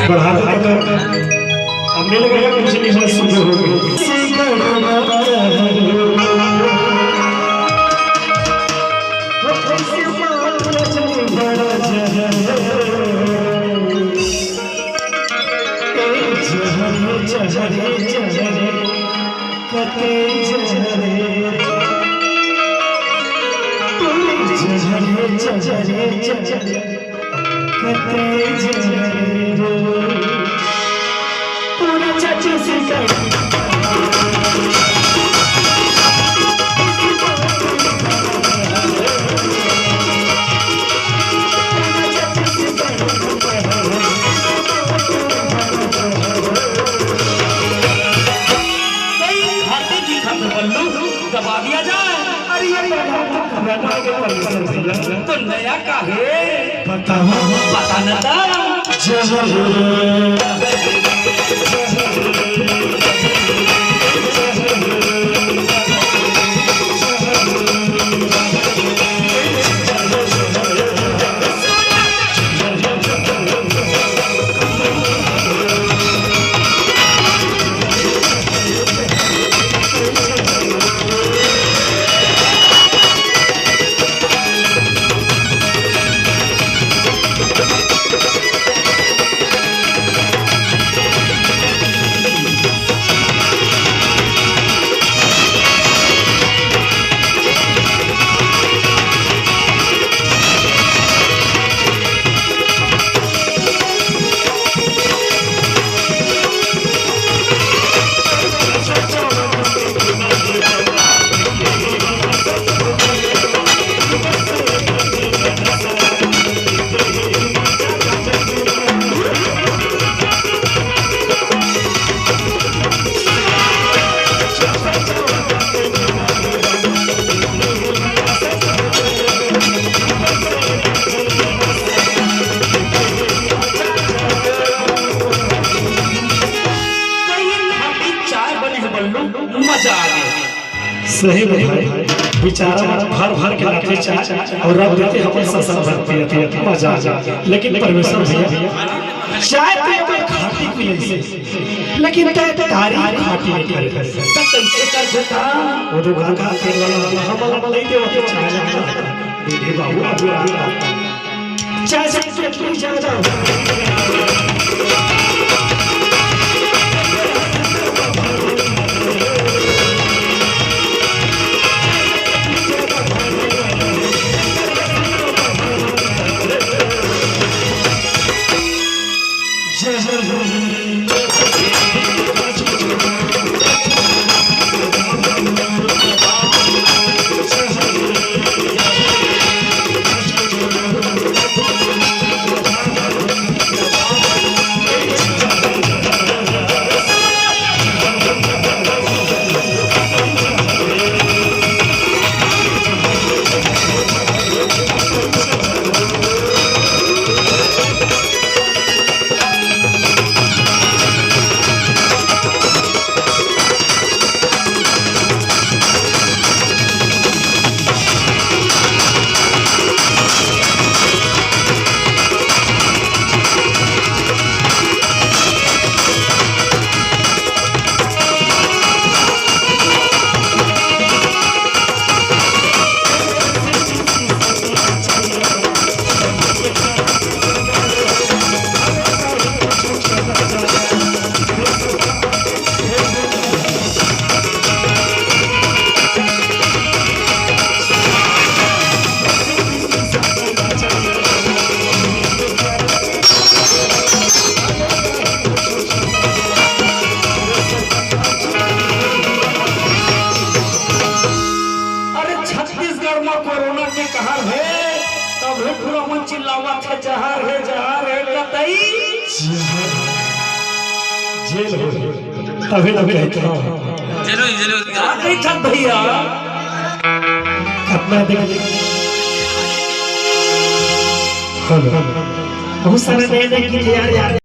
बढ़ाते तक हमने लगाया कुछ नहीं हो सुन हो गई दबा दिया जाए। तो नया का है पता न था। मजा आ गया। सही भाई बेचारा भर भर के लाते चाय और रब देते हम ससन भरते थे मजा आ जा। लेकिन परमेश्वर भैया चाय पे खाती पी से लेकिन तारीफ खाती नहीं करे तब कैसे कर देता वो तो घर का तेल वाला हम नहीं दे वो चाय लगा दीदी बाबू अब चाय से पेट ज्यादा कोरोना के कहर है तब पूरा मन चिल्लावत है जहर है कतई जेल हो अभी कहता हूं जेल क्या कहता भैया अपना देख हेलो बहुत सारे नए नए गीत यार